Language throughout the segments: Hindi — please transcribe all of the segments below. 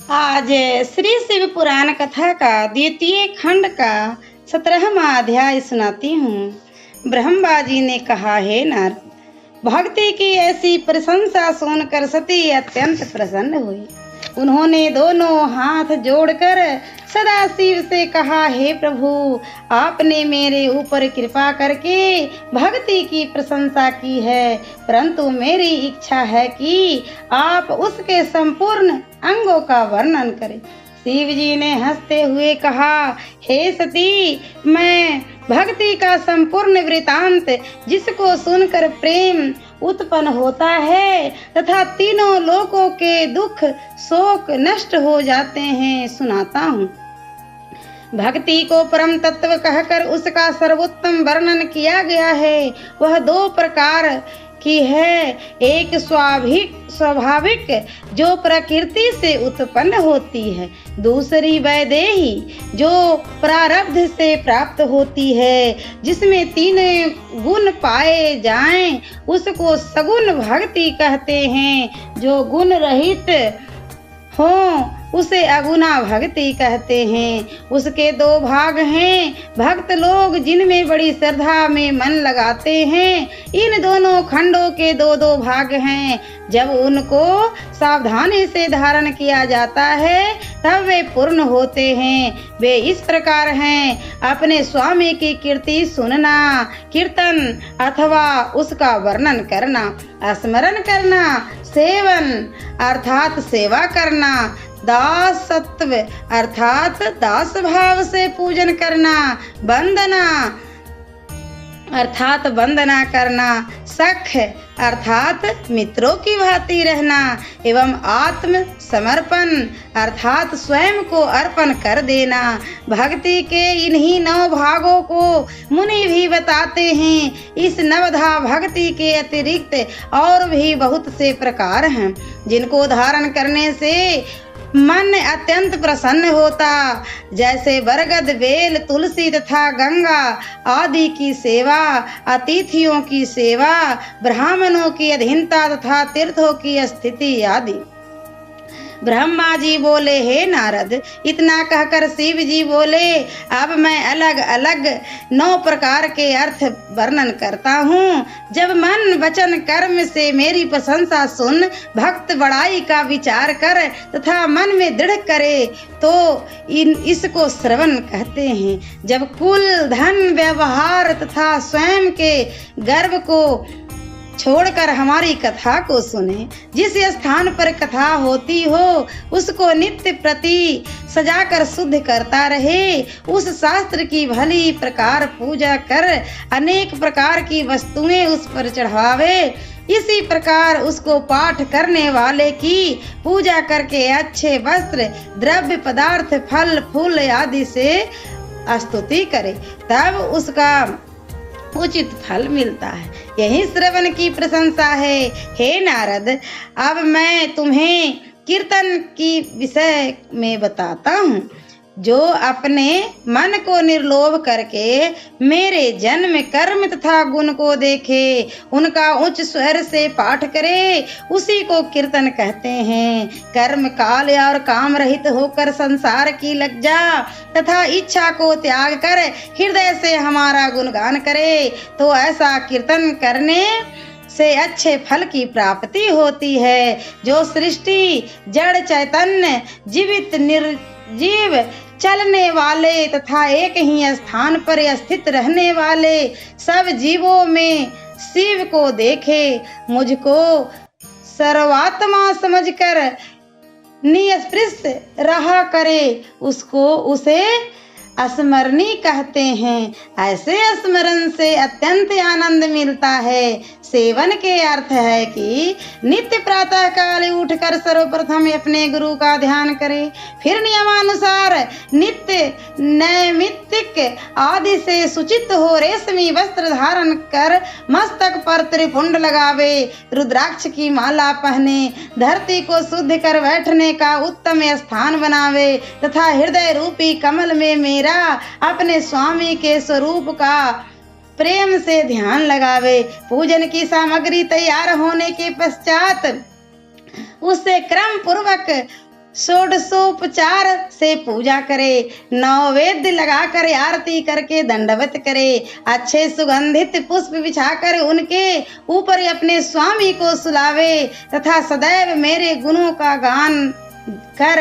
आज श्री शिव पुराण कथा का द्वितीय खंड का 17वां अध्याय सुनाती हूँ। ब्रह्मा जी ने कहा, हे नारद, भक्ति की ऐसी प्रशंसा सुनकर सती अत्यंत प्रसन्न हुई। उन्होंने दोनों हाथ जोड़कर सदा शिव से कहा, हे प्रभु, आपने मेरे ऊपर कृपा करके भक्ति की प्रशंसा की है, परंतु मेरी इच्छा है कि आप उसके संपूर्ण अंगों का वर्णन करें। शिव जी ने हंसते हुए कहा, हे सती, मैं भक्ति का संपूर्ण वृतांत, जिसको सुनकर प्रेम उत्पन्न होता है तथा तीनों लोकों के दुख शोक नष्ट हो जाते हैं, सुनाता हूँ। भक्ति को परम तत्व कहकर उसका सर्वोत्तम वर्णन किया गया है। वह दो प्रकार की है, एक स्वाभाविक जो प्रकृति से उत्पन्न होती है, दूसरी वैदेही जो प्रारब्ध से प्राप्त होती है, जिसमें तीन गुण पाए जाएं, उसको सगुण भक्ति कहते हैं। जो गुण रहित हो उसे अगुना भक्ति कहते हैं। उसके दो भाग हैं। भक्त लोग जिनमें बड़ी श्रद्धा में मन लगाते हैं, इन दोनों खंडों के दो दो भाग हैं। जब उनको सावधानी से धारण किया जाता है तब वे पूर्ण होते हैं। वे इस प्रकार हैं, अपने स्वामी की कीर्ति सुनना, कीर्तन अथवा उसका वर्णन करना, स्मरण करना, सेवन अर्थात सेवा करना, दासत्व अर्थात दास भाव से पूजन करना, वंदना अर्थात वंदना करना, सख अर्थात मित्रों की भांति रहना, एवं आत्म समर्पण अर्थात स्वयं को अर्पण कर देना। भक्ति के इन्हीं 9 भागों को मुनि भी बताते हैं। इस नवधा भक्ति के अतिरिक्त और भी बहुत से प्रकार हैं, जिनको धारण करने से मन अत्यंत प्रसन्न होता। जैसे बरगद, बेल, तुलसी तथा गंगा आदि की सेवा, अतिथियों की सेवा, ब्राह्मणों की अधीनता तथा तीर्थों की स्थिति आदि। ब्रह्मा जी बोले, हे नारद, इतना कहकर शिव जी बोले, अब मैं अलग अलग 9 प्रकार के अर्थ वर्णन करता हूँ। जब मन वचन कर्म से मेरी प्रशंसा सुन भक्त बड़ाई का विचार कर तथा मन में दृढ़ करे तो इसको श्रवण कहते हैं। जब कुल, धन, व्यवहार तथा स्वयं के गर्व को छोड़कर हमारी कथा को सुने, जिस स्थान पर कथा होती हो उसको नित्य प्रति सजाकर शुद्ध करता रहे, उस शास्त्र की भली प्रकार पूजा कर अनेक प्रकार की वस्तुएं उस पर चढ़ावे, इसी प्रकार उसको पाठ करने वाले की पूजा करके अच्छे वस्त्र, द्रव्य पदार्थ, फल फूल आदि से स्तुति करे, तब उसका उचित फल मिलता है। यही श्रवण की प्रशंसा है। हे नारद, अब मैं तुम्हें कीर्तन की विषय में बताता हूँ। जो अपने मन को निर्लोभ करके मेरे जन्म, कर्म तथा गुण को देखे, उनका उच्च स्वर से पाठ करे, उसी को कीर्तन कहते हैं। कर्म, काल और काम रहित होकर संसार की लज्जा तथा इच्छा को त्याग कर हृदय से हमारा गुणगान करे तो ऐसा कीर्तन करने से अच्छे फल की प्राप्ति होती है। जो सृष्टि, जड़, चैतन्य, जीवित, निर्जीव, चलने वाले तथा एक ही स्थान पर स्थित रहने वाले सब जीवों में शिव को देखे, मुझको सर्वात्मा समझकर निष्पृह रहा करे, उसे स्मरणी कहते हैं। ऐसे स्मरण से अत्यंत आनंद मिलता है। सेवन के अर्थ है कि नित्य प्रातः काल उठकर सर्वप्रथम अपने गुरु का ध्यान करें, फिर नियमानुसार नित्य नैमित्तिक आदि से सुचित हो रेशमी वस्त्र धारण कर मस्तक पर त्रिपुंड लगावे, रुद्राक्ष की माला पहने, धरती को शुद्ध कर बैठने का उत्तम स्थान बनावे तथा हृदय रूपी कमल में मेरा अपने स्वामी के स्वरूप का प्रेम से ध्यान लगावे। पूजन की सामग्री तैयार होने के पश्चात उससे क्रम पूर्वक षोडशोपचार से पूजा करे, नैवेद्य लगाकर आरती करके दंडवत करे, अच्छे सुगंधित पुष्प बिछाकर उनके ऊपर अपने स्वामी को सुलावे तथा सदैव मेरे गुणों का गान कर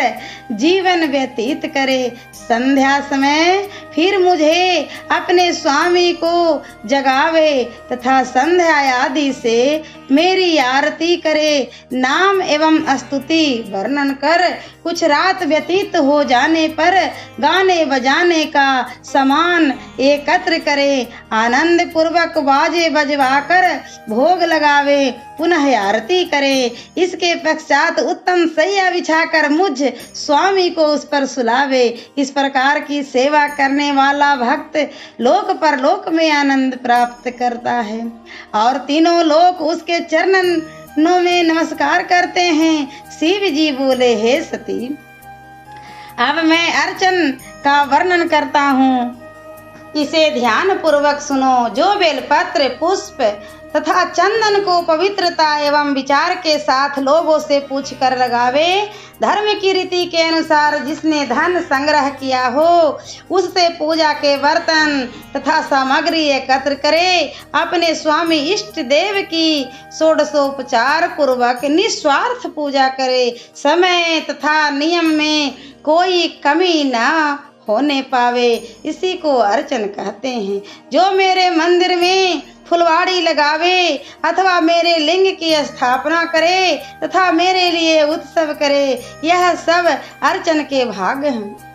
जीवन व्यतीत करे। संध्या समय फिर मुझे अपने स्वामी को जगावे तथा संध्या आदि से मेरी आरती करे, नाम एवं स्तुति वर्णन कर कुछ रात व्यतीत हो जाने पर गाने बजाने का सामान एकत्र करे, आनंद पूर्वक बाजे बजवाकर भोग लगावे, पुनः आरती करे। इसके पश्चात उत्तम सैया बिछाकर मुझ स्वामी को उस पर सुलावे। इस प्रकार की सेवा करने वाला भक्त लोक परलोक में आनंद प्राप्त करता है और तीनों लोक उसके चरणों में नमस्कार करते हैं। शिव जी बोले, हे सती, अब मैं अर्चन का वर्णन करता हूँ, इसे ध्यान पूर्वक सुनो। जो बेलपत्र, पुष्प तथा चंदन को पवित्रता एवं विचार के साथ लोगों से पूछ कर लगावे, धर्म की रीति के अनुसार जिसने धन संग्रह किया हो उससे पूजा के बर्तन तथा सामग्री एकत्र करे, अपने स्वामी इष्ट देव की षोडशोपचार पूर्वक निस्वार्थ पूजा करे, समय तथा नियम में कोई कमी न होने पावे, इसी को अर्चन कहते हैं। जो मेरे मंदिर में फुलवाड़ी लगावे अथवा मेरे लिंग की स्थापना करे तथा मेरे लिए उत्सव करे, यह सब अर्चन के भाग हैं।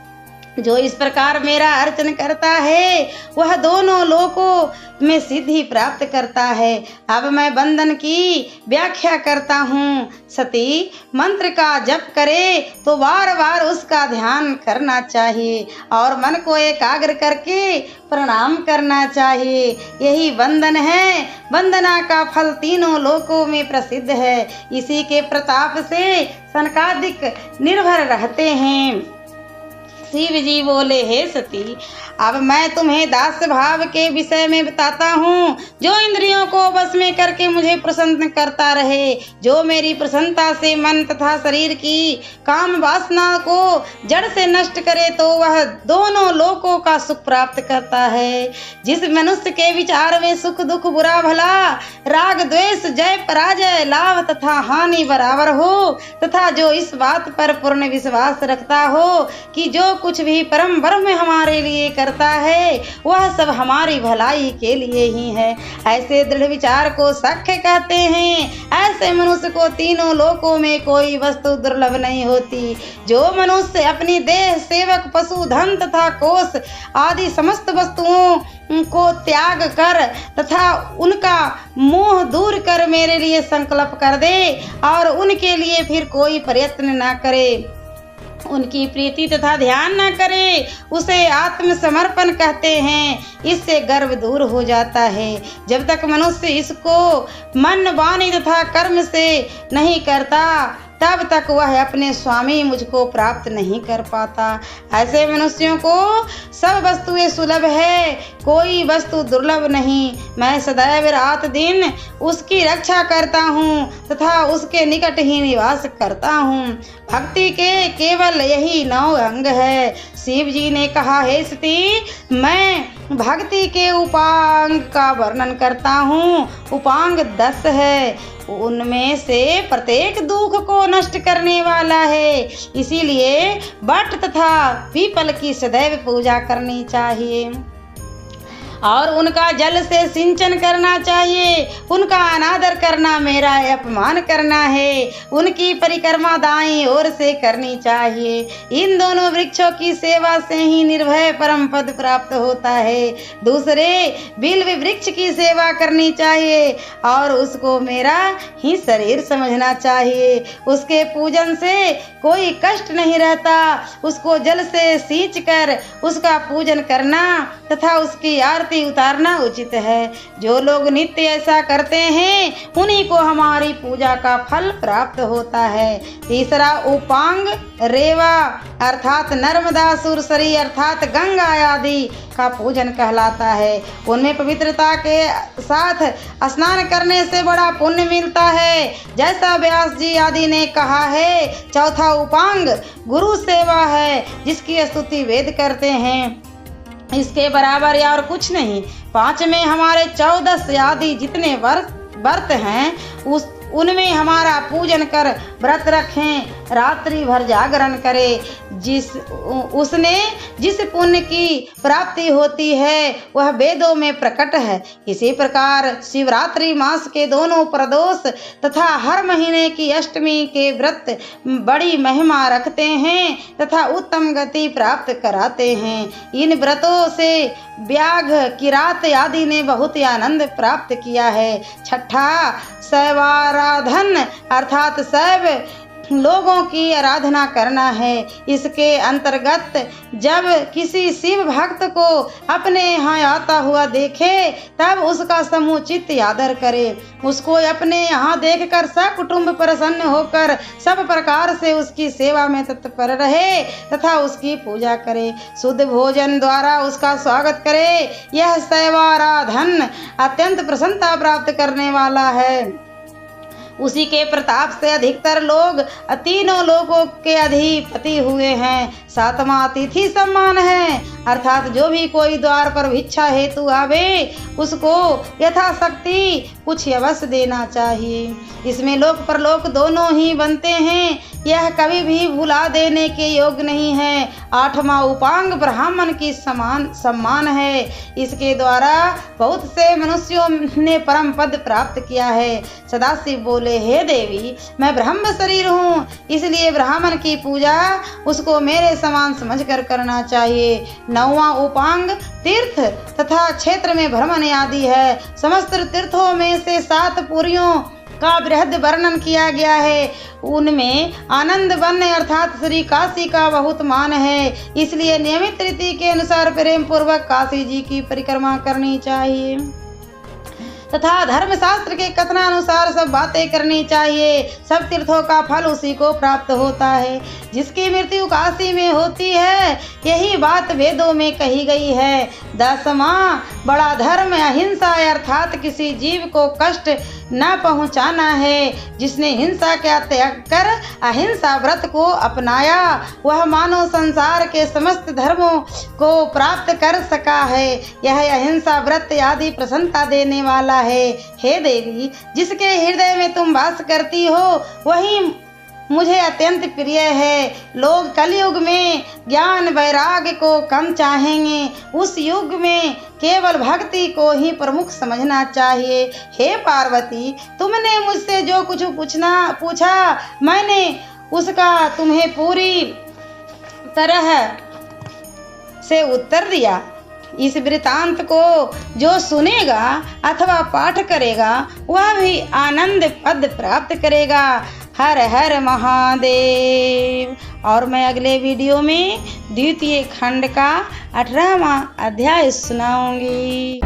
जो इस प्रकार मेरा अर्चन करता है वह दोनों लोकों में सिद्धि प्राप्त करता है। अब मैं बंधन की व्याख्या करता हूँ। सती, मंत्र का जप करे तो बार बार उसका ध्यान करना चाहिए और मन को एकाग्र करके प्रणाम करना चाहिए। यही बंधन है। वंदना का फल तीनों लोकों में प्रसिद्ध है। इसी के प्रताप से सनकादिक निर्भर रहते हैं। शिव जी बोले, हे सती, अब मैं तुम्हें दास भाव के विषय में बताता हूँ, जो इंद्रियों को बस में करके मुझे प्रसन्न करता रहे, जो मेरी प्रसन्नता से मन तथा शरीर की काम वासना को जड़ से नष्ट करे तो वह दोनों लोकों का सुख प्राप्त करता है। जिस मनुष्य के विचार में सुख दुख बुरा भला राग द्वेष जय पराजय लाभ तथा हानि बराबर हो तथा जो इस बात पर पूर्ण विश्वास रखता हो कि जो कुछ भी परम ब्रह्म हमारे लिए करता है वह सब हमारी भलाई के लिए ही है, ऐसे दृढ़ विचार को सख्य कहते हैं। ऐसे मनुष्य को तीनों लोकों में कोई वस्तु दुर्लभ नहीं होती। जो मनुष्य अपनी देह सेवक पशु धन तथा कोष आदि समस्त वस्तुओं को त्याग कर तथा उनका मोह दूर कर मेरे लिए संकल्प कर दे और उनके लिए फिर कोई प्रयत्न न करे, उनकी प्रीति तथा ध्यान न करे, उसे आत्मसमर्पण कहते हैं। इससे गर्व दूर हो जाता है। जब तक मनुष्य इसको मन वाणी तथा कर्म से नहीं करता तब तक वह अपने स्वामी मुझको प्राप्त नहीं कर पाता। ऐसे मनुष्यों को सब वस्तुएं सुलभ है, कोई वस्तु दुर्लभ नहीं। मैं सदैव रात दिन उसकी रक्षा करता हूँ तथा उसके निकट ही निवास करता हूँ। भक्ति के केवल यही 9 अंग है। शिव जी ने कहा, हे सती, मैं भक्ति के उपांग का वर्णन करता हूँ। उपांग 10 है, उनमें से प्रत्येक दुख को नष्ट करने वाला है। इसीलिए वट तथा पीपल की सदैव पूजा करनी चाहिए और उनका जल से सिंचन करना चाहिए। उनका अनादर करना मेरा अपमान करना है। उनकी परिक्रमा दाईं ओर से करनी चाहिए। इन दोनों वृक्षों की सेवा से ही निर्भय परम पद प्राप्त होता है। दूसरे बिल्व वृक्ष की सेवा करनी चाहिए और उसको मेरा ही शरीर समझना चाहिए। उसके पूजन से कोई कष्ट नहीं रहता। उसको जल से सींच कर उसका पूजन करना तथा उसकी आरती आरती उतारना उचित है। जो लोग नित्य ऐसा करते हैं उन्हीं को हमारी पूजा का फल प्राप्त होता है। तीसरा उपांग रेवा अर्थात नर्मदा सुरसरी अर्थात गंगा आदि का पूजन कहलाता है। उनमें पवित्रता के साथ स्नान करने से बड़ा पुण्य मिलता है, जैसा व्यास जी आदि ने कहा है। चौथा उपांग गुरु सेवा है, जिसकी स्तुति वेद करते हैं, इसके बराबर या और कुछ नहीं। पांचवें हमारे 14 आदि जितने व्रत हैं उनमें हमारा पूजन कर व्रत रखें, रात्रि भर जागरण करें। उसने जिस पुण्य की प्राप्ति होती है वह वेदों में प्रकट है। इसी प्रकार शिवरात्रि मास के दोनों प्रदोष तथा हर महीने की अष्टमी के व्रत बड़ी महिमा रखते हैं तथा उत्तम गति प्राप्त कराते हैं। इन व्रतों से व्याघ किरात आदि ने बहुत ही आनंद प्राप्त किया है। छठा शैवाराधन अर्थात शैव लोगों की आराधना करना है। इसके अंतर्गत जब किसी शिव भक्त को अपने यहाँ आता हुआ देखे तब उसका समुचित आदर करे। उसको अपने यहाँ देखकर सकुटुंब प्रसन्न होकर सब प्रकार से उसकी सेवा में तत्पर रहे तथा उसकी पूजा करे। शुद्ध भोजन द्वारा उसका स्वागत करे। यह शैवाराधन अत्यंत प्रसन्नता प्राप्त करने वाला है। उसी के प्रताप से अधिकतर लोग तीनों लोगों के अधिपति हुए हैं। सातवां अतिथि सम्मान है अर्थात जो भी कोई द्वार पर भिक्षा हेतु आवे उसको यथाशक्ति कुछ अवश्य देना चाहिए। इसमें लोक परलोक दोनों ही बनते हैं, यह कभी भी भुला देने के योग्य नहीं है। आठवां उपांग ब्राह्मण की सम्मान है। इसके द्वारा बहुत से मनुष्यों ने परम पद प्राप्त किया है। सदाशिव बोले, हे देवी, मैं ब्रह्म शरीर हूँ, इसलिए ब्राह्मण की पूजा उसको मेरे समान समझकर करना चाहिए। नौवां उपांग तीर्थ तथा क्षेत्र में भ्रमण आदि है। समस्त तीर्थों में से 7 पुरियों का बृहद वर्णन किया गया है। उनमें आनंद वन अर्थात श्री काशी का बहुत मान है, इसलिए नियमित रीति के अनुसार प्रेम पूर्वक काशी जी की परिक्रमा करनी चाहिए तथा धर्मशास्त्र के कथनानुसार सब बातें करनी चाहिए। सब तीर्थों का फल उसी को प्राप्त होता है जिसकी मृत्यु काशी में होती है। यही बात वेदों में कही गई है। 10वां बड़ा धर्म अहिंसा अर्थात किसी जीव को कष्ट न पहुंचाना है। जिसने हिंसा का त्याग कर अहिंसा व्रत को अपनाया वह मानव संसार के समस्त धर्मों को प्राप्त कर सका है। यह अहिंसा व्रत आदि प्रसन्नता देने वाला है। हे देवी, जिसके हृदय में तुम वास करती हो वही मुझे अत्यंत प्रिय है। लोग कलयुग में ज्ञान वैराग्य को कम चाहेंगे, उस युग में केवल भक्ति को ही प्रमुख समझना चाहिए। हे पार्वती, तुमने मुझसे जो कुछ पूछा मैंने उसका तुम्हें पूरी तरह से उत्तर दिया। इस वृतांत को जो सुनेगा अथवा पाठ करेगा वह भी आनंद पद प्राप्त करेगा। हर हर महादेव। और मैं अगले वीडियो में द्वितीय खंड का 18वां अध्याय सुनाऊंगी।